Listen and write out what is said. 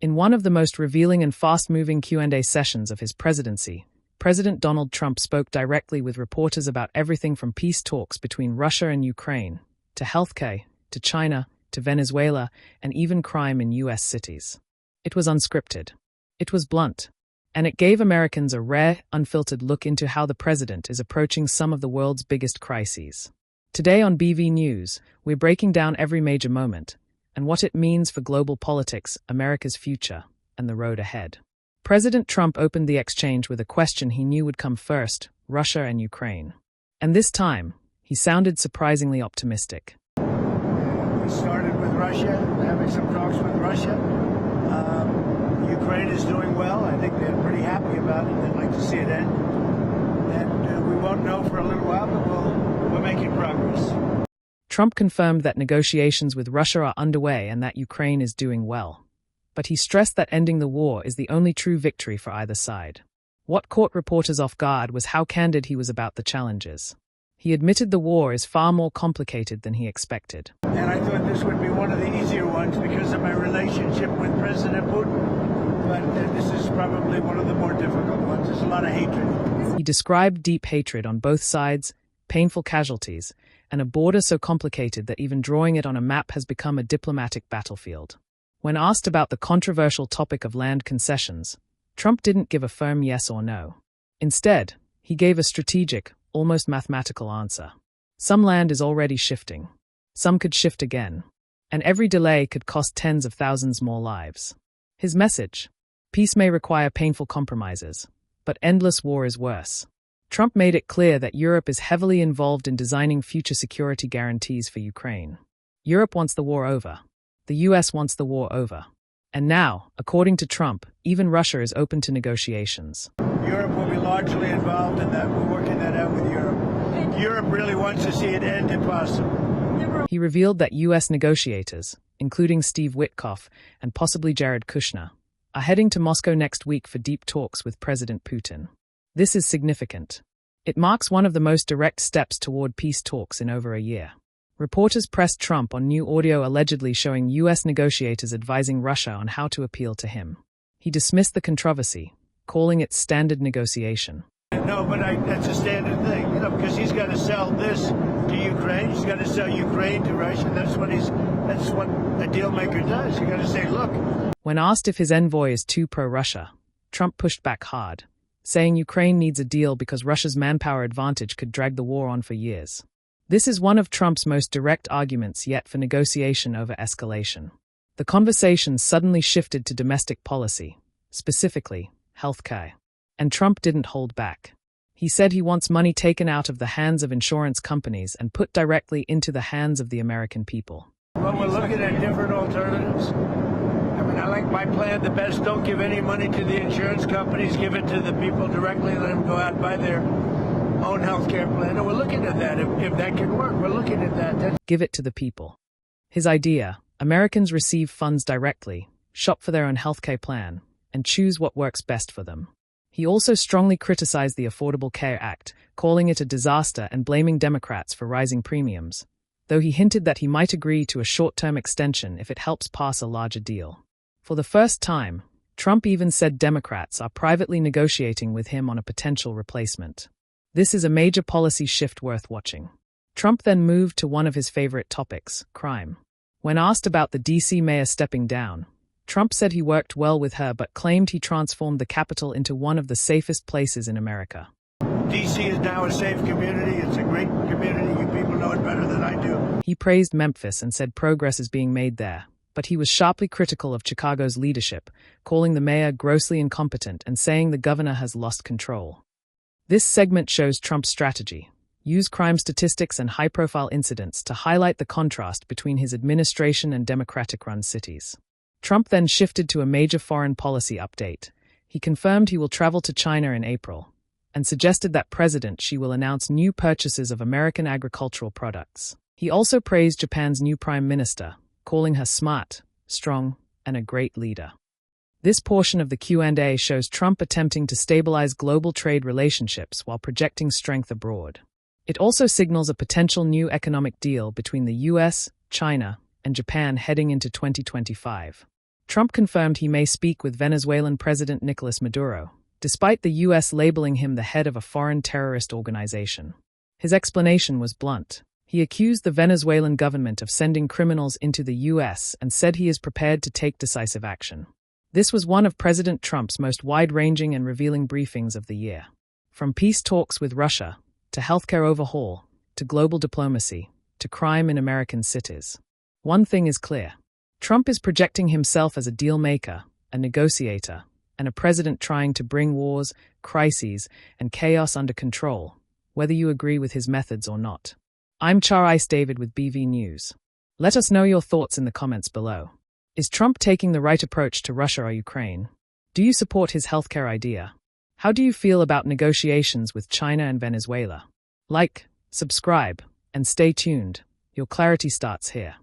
In one of the most revealing and fast-moving Q&A sessions of his presidency, President Donald Trump spoke directly with reporters about everything from peace talks between Russia and Ukraine, to healthcare, to China, to Venezuela, and even crime in U.S. cities. It was unscripted. It was blunt. And it gave Americans a rare, unfiltered look into how the president is approaching some of the world's biggest crises. Today on BV News, we're breaking down every major moment, and what it means for global politics, America's future, and the road ahead. President Trump opened the exchange with a question he knew would come first: Russia and Ukraine. And this time, he sounded surprisingly optimistic. We started with Russia, having some talks with Russia. Ukraine is doing well. I think they're pretty happy about it. They'd like to see it end. And we won't know for a little while, but we're making progress. Trump confirmed that negotiations with Russia are underway and that Ukraine is doing well. But he stressed that ending the war is the only true victory for either side. What caught reporters off guard was how candid he was about the challenges. He admitted the war is far more complicated than he expected. And I thought this would be one of the easier ones because of my relationship with President Putin. But this is probably one of the more difficult ones. There's a lot of hatred. He described deep hatred on both sides, painful casualties, and a border so complicated that even drawing it on a map has become a diplomatic battlefield. When asked about the controversial topic of land concessions, Trump didn't give a firm yes or no. Instead, he gave a strategic, almost mathematical answer. Some land is already shifting. Some could shift again. And every delay could cost tens of thousands more lives. His message: peace may require painful compromises, but endless war is worse. Trump made it clear that Europe is heavily involved in designing future security guarantees for Ukraine. Europe wants the war over. The US wants the war over. And now, according to Trump, even Russia is open to negotiations. Europe will be largely involved in that. We're working that out with Europe. Europe really wants to see it end if possible. He revealed that US negotiators, including Steve Witkoff and possibly Jared Kushner, are heading to Moscow next week for deep talks with President Putin. This is significant. It marks one of the most direct steps toward peace talks in over a year. Reporters pressed Trump on new audio allegedly showing U.S. negotiators advising Russia on how to appeal to him. He dismissed the controversy, calling it standard negotiation. No, but that's a standard thing, because he's got to sell this to Ukraine. He's got to sell Ukraine to Russia. That's what a deal maker does. You got to say, look. When asked if his envoy is too pro-Russia, Trump pushed back hard, saying Ukraine needs a deal because Russia's manpower advantage could drag the war on for years. This is one of Trump's most direct arguments yet for negotiation over escalation. The conversation suddenly shifted to domestic policy, specifically healthcare. And Trump didn't hold back. He said he wants money taken out of the hands of insurance companies and put directly into the hands of the American people. Well, we're looking at different alternatives. I mean, I like my plan the best. Don't give any money to the insurance companies. Give it to the people directly. Let them go out and buy their own health care plan. And we're looking at that. If that can work, we're looking at that. Give it to the people. His idea: Americans receive funds directly, shop for their own health care plan, and choose what works best for them. He also strongly criticized the Affordable Care Act, calling it a disaster and blaming Democrats for rising premiums, though he hinted that he might agree to a short-term extension if it helps pass a larger deal. For the first time, Trump even said Democrats are privately negotiating with him on a potential replacement. This is a major policy shift worth watching. Trump then moved to one of his favorite topics: crime. When asked about the D.C. mayor stepping down, Trump said he worked well with her but claimed he transformed the capital into one of the safest places in America. D.C. is now a safe community. It's a great community. You people know it better than I do. He praised Memphis and said progress is being made there, but he was sharply critical of Chicago's leadership, calling the mayor grossly incompetent and saying the governor has lost control. This segment shows Trump's strategy: use crime statistics and high-profile incidents to highlight the contrast between his administration and Democratic-run cities. Trump then shifted to a major foreign policy update. He confirmed he will travel to China in April, and suggested that President Xi will announce new purchases of American agricultural products. He also praised Japan's new prime minister, calling her smart, strong, and a great leader. This portion of the Q&A shows Trump attempting to stabilize global trade relationships while projecting strength abroad. It also signals a potential new economic deal between the US, China, and Japan heading into 2025. Trump confirmed he may speak with Venezuelan President Nicolas Maduro, despite the U.S. labeling him the head of a foreign terrorist organization. His explanation was blunt. He accused the Venezuelan government of sending criminals into the U.S. and said he is prepared to take decisive action. This was one of President Trump's most wide-ranging and revealing briefings of the year. From peace talks with Russia, to healthcare overhaul, to global diplomacy, to crime in American cities. One thing is clear. Trump is projecting himself as a deal maker, a negotiator, and a president trying to bring wars, crises, and chaos under control, whether you agree with his methods or not. I'm Char-Ice David with BV News. Let us know your thoughts in the comments below. Is Trump taking the right approach to Russia or Ukraine? Do you support his healthcare idea? How do you feel about negotiations with China and Venezuela? Like, subscribe, and stay tuned. Your clarity starts here.